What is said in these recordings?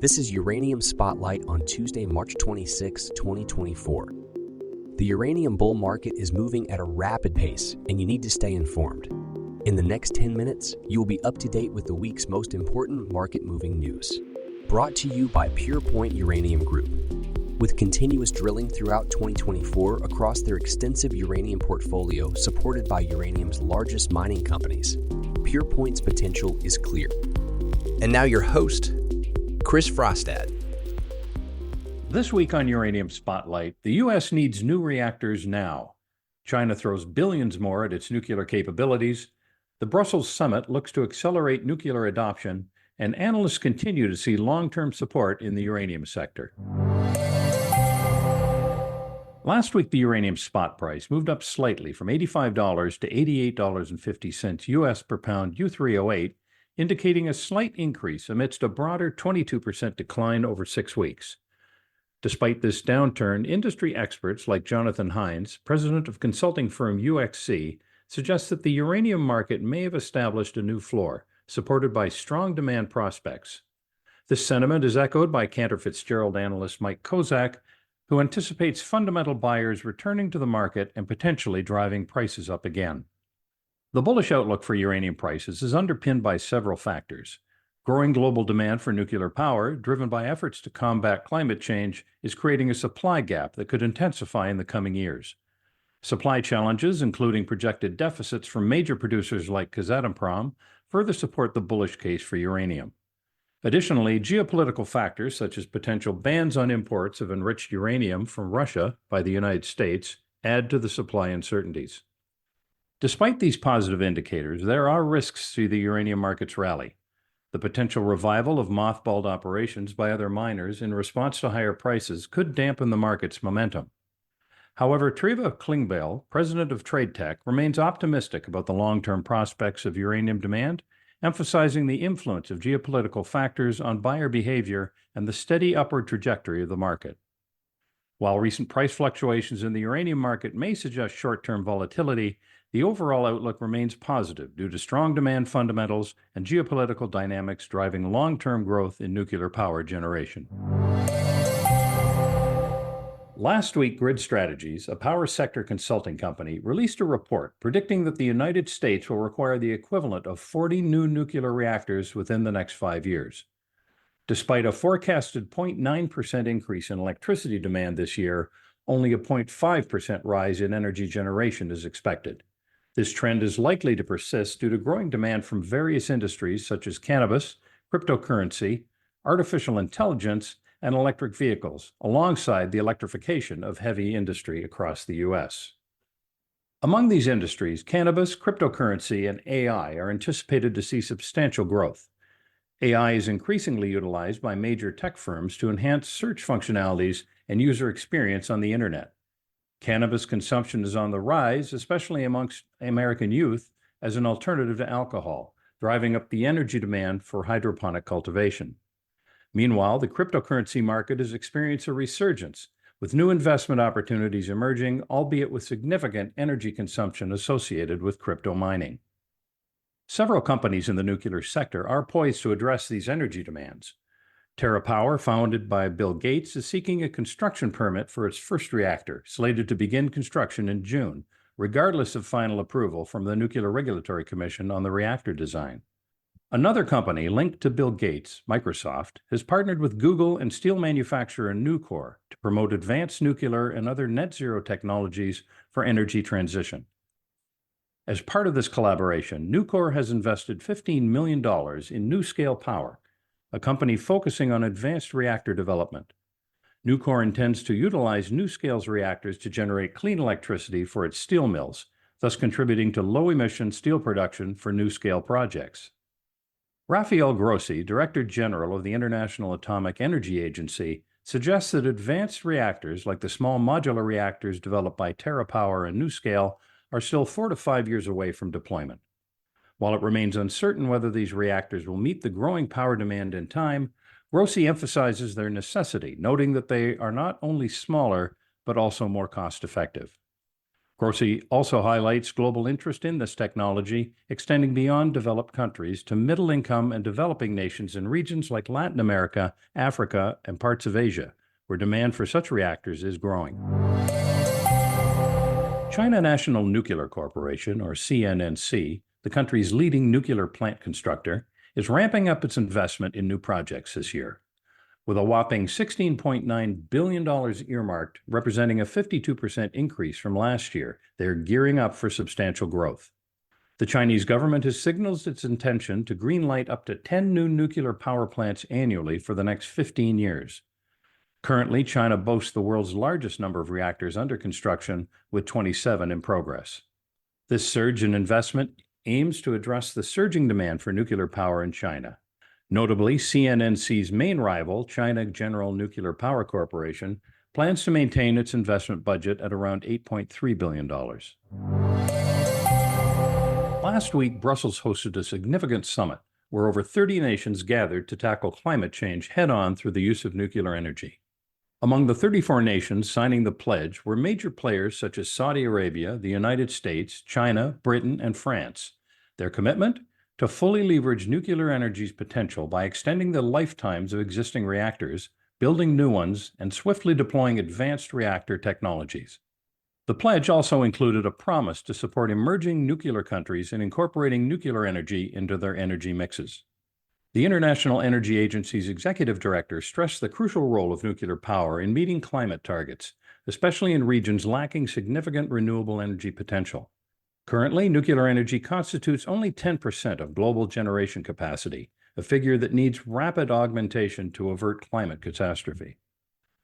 This is Uranium Spotlight on Tuesday, March 26, 2024. The uranium bull market is moving at a rapid pace, and you need to stay informed. In the next 10 minutes, you will be up to date with the week's most important market-moving news. Brought to you by Purepoint Uranium Group. With continuous drilling throughout 2024 across their extensive uranium portfolio supported by uranium's largest mining companies, Purepoint's potential is clear. And now your host, Chris Frostad. This week on Uranium Spotlight, the U.S. needs new reactors now. China throws billions more at its nuclear capabilities. The Brussels summit looks to accelerate nuclear adoption, and analysts continue to see long-term support in the uranium sector. Last week, the uranium spot price moved up slightly from $85 to $88.50 U.S. per pound U3O8, indicating a slight increase amidst a broader 22% decline over 6 weeks. Despite this downturn, industry experts like Jonathan Hines, president of consulting firm UXC, suggest that the uranium market may have established a new floor, supported by strong demand prospects. This sentiment is echoed by Cantor Fitzgerald analyst Mike Kozak, who anticipates fundamental buyers returning to the market and potentially driving prices up again. The bullish outlook for uranium prices is underpinned by several factors. Growing global demand for nuclear power, driven by efforts to combat climate change, is creating a supply gap that could intensify in the coming years. Supply challenges, including projected deficits from major producers like Kazatomprom, further support the bullish case for uranium. Additionally, geopolitical factors such as potential bans on imports of enriched uranium from Russia by the United States add to the supply uncertainties. Despite these positive indicators, there are risks to the uranium market's rally. The potential revival of mothballed operations by other miners in response to higher prices could dampen the market's momentum. However, Treva Klingbeil, president of TradeTech, remains optimistic about the long-term prospects of uranium demand, emphasizing the influence of geopolitical factors on buyer behavior and the steady upward trajectory of the market. While recent price fluctuations in the uranium market may suggest short-term volatility, the overall outlook remains positive due to strong demand fundamentals and geopolitical dynamics driving long-term growth in nuclear power generation. Last week, Grid Strategies, a power sector consulting company, released a report predicting that the United States will require the equivalent of 40 new nuclear reactors within the next 5 years. Despite a forecasted 0.9% increase in electricity demand this year, only a 0.5% rise in energy generation is expected. This trend is likely to persist due to growing demand from various industries such as cannabis, cryptocurrency, artificial intelligence, and electric vehicles, alongside the electrification of heavy industry across the U.S. Among these industries, cannabis, cryptocurrency, and AI are anticipated to see substantial growth. AI is increasingly utilized by major tech firms to enhance search functionalities and user experience on the internet. Cannabis consumption is on the rise, especially amongst American youth, as an alternative to alcohol, driving up the energy demand for hydroponic cultivation. Meanwhile, the cryptocurrency market has experienced a resurgence, with new investment opportunities emerging, albeit with significant energy consumption associated with crypto mining. Several companies in the nuclear sector are poised to address these energy demands. TerraPower, founded by Bill Gates, is seeking a construction permit for its first reactor, slated to begin construction in June, regardless of final approval from the Nuclear Regulatory Commission on the reactor design. Another company linked to Bill Gates, Microsoft, has partnered with Google and steel manufacturer Nucor to promote advanced nuclear and other net-zero technologies for energy transition. As part of this collaboration, Nucor has invested $15 million in NuScale Power, a company focusing on advanced reactor development. Nucor intends to utilize NuScale's reactors to generate clean electricity for its steel mills, thus contributing to low-emission steel production for NuScale projects. Rafael Grossi, Director General of the International Atomic Energy Agency, suggests that advanced reactors like the small modular reactors developed by TerraPower and NuScale are still 4 to 5 years away from deployment. While it remains uncertain whether these reactors will meet the growing power demand in time, Grossi emphasizes their necessity, noting that they are not only smaller, but also more cost-effective. Grossi also highlights global interest in this technology, extending beyond developed countries to middle-income and developing nations in regions like Latin America, Africa, and parts of Asia, where demand for such reactors is growing. China National Nuclear Corporation, or CNNC, the country's leading nuclear plant constructor, is ramping up its investment in new projects this year. With a whopping $16.9 billion earmarked, representing a 52% increase from last year, they are gearing up for substantial growth. The Chinese government has signaled its intention to greenlight up to 10 new nuclear power plants annually for the next 15 years. Currently, China boasts the world's largest number of reactors under construction, with 27 in progress. This surge in investment aims to address the surging demand for nuclear power in China. Notably, CNNC's main rival, China General Nuclear Power Corporation, plans to maintain its investment budget at around $8.3 billion. Last week, Brussels hosted a significant summit where over 30 nations gathered to tackle climate change head-on through the use of nuclear energy. Among the 34 nations signing the pledge were major players such as Saudi Arabia, the United States, China, Britain, and France. Their commitment? To fully leverage nuclear energy's potential by extending the lifetimes of existing reactors, building new ones, and swiftly deploying advanced reactor technologies. The pledge also included a promise to support emerging nuclear countries in incorporating nuclear energy into their energy mixes. The International Energy Agency's executive director stressed the crucial role of nuclear power in meeting climate targets, especially in regions lacking significant renewable energy potential. Currently, nuclear energy constitutes only 10% of global generation capacity, a figure that needs rapid augmentation to avert climate catastrophe.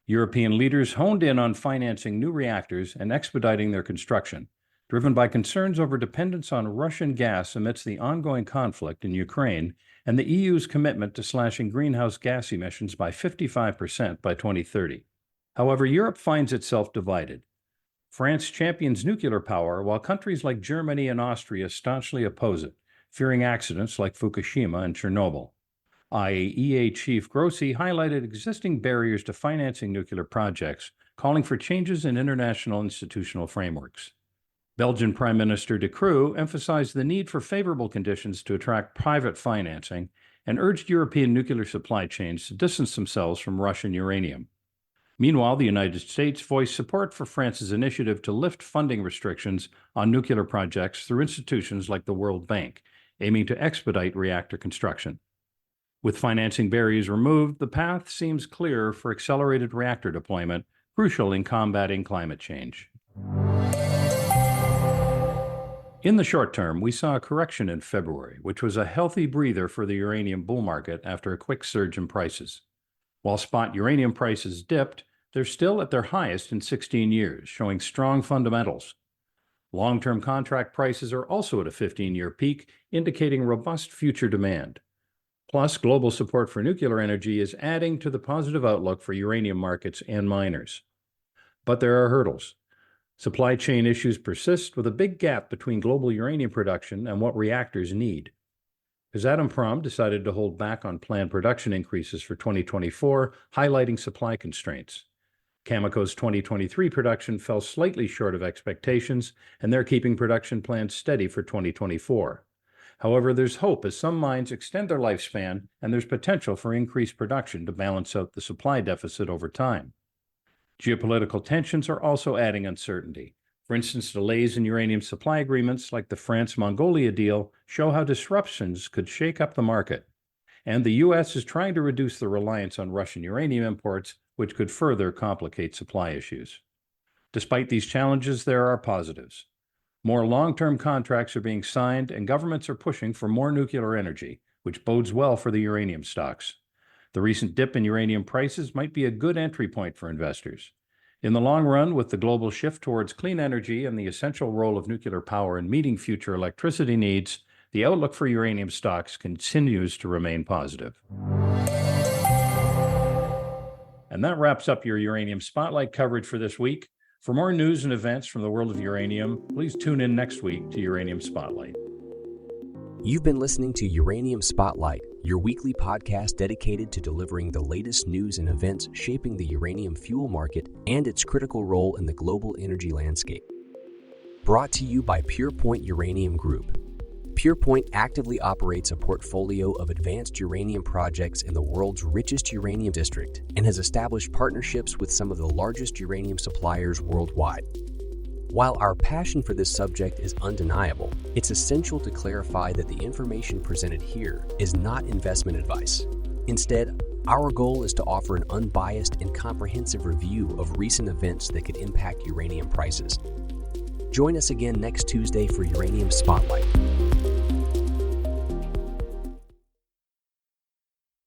European leaders honed in on financing new reactors and expediting their construction, driven by concerns over dependence on Russian gas amidst the ongoing conflict in Ukraine and the EU's commitment to slashing greenhouse gas emissions by 55% by 2030. However, Europe finds itself divided. France champions nuclear power, while countries like Germany and Austria staunchly oppose it, fearing accidents like Fukushima and Chernobyl. IAEA Chief Grossi highlighted existing barriers to financing nuclear projects, calling for changes in international institutional frameworks. Belgian Prime Minister De Croo emphasized the need for favorable conditions to attract private financing and urged European nuclear supply chains to distance themselves from Russian uranium. Meanwhile, the United States voiced support for France's initiative to lift funding restrictions on nuclear projects through institutions like the World Bank, aiming to expedite reactor construction. With financing barriers removed, the path seems clearer for accelerated reactor deployment, crucial in combating climate change. In the short term, we saw a correction in February, which was a healthy breather for the uranium bull market after a quick surge in prices. While spot uranium prices dipped, they're still at their highest in 16 years, showing strong fundamentals. Long-term contract prices are also at a 15-year peak, indicating robust future demand. Plus, global support for nuclear energy is adding to the positive outlook for uranium markets and miners. But there are hurdles. Supply chain issues persist, with a big gap between global uranium production and what reactors need. Kazatomprom decided to hold back on planned production increases for 2024, highlighting supply constraints. Cameco's 2023 production fell slightly short of expectations, and they're keeping production plans steady for 2024. However, there's hope as some mines extend their lifespan, and there's potential for increased production to balance out the supply deficit over time. Geopolitical tensions are also adding uncertainty. For instance, delays in uranium supply agreements like the France-Mongolia deal show how disruptions could shake up the market. And the U.S. is trying to reduce the reliance on Russian uranium imports, which could further complicate supply issues. Despite these challenges, there are positives. More long-term contracts are being signed, and governments are pushing for more nuclear energy, which bodes well for the uranium stocks. The recent dip in uranium prices might be a good entry point for investors. In the long run, with the global shift towards clean energy and the essential role of nuclear power in meeting future electricity needs, the outlook for uranium stocks continues to remain positive. And that wraps up your Uranium Spotlight coverage for this week. For more news and events from the world of uranium, please tune in next week to Uranium Spotlight. You've been listening to Uranium Spotlight, your weekly podcast dedicated to delivering the latest news and events shaping the uranium fuel market and its critical role in the global energy landscape. Brought to you by Purepoint Uranium Group. Purepoint actively operates a portfolio of advanced uranium projects in the world's richest uranium district and has established partnerships with some of the largest uranium suppliers worldwide. While our passion for this subject is undeniable, it's essential to clarify that the information presented here is not investment advice. Instead, our goal is to offer an unbiased and comprehensive review of recent events that could impact uranium prices. Join us again next Tuesday for Uranium Spotlight.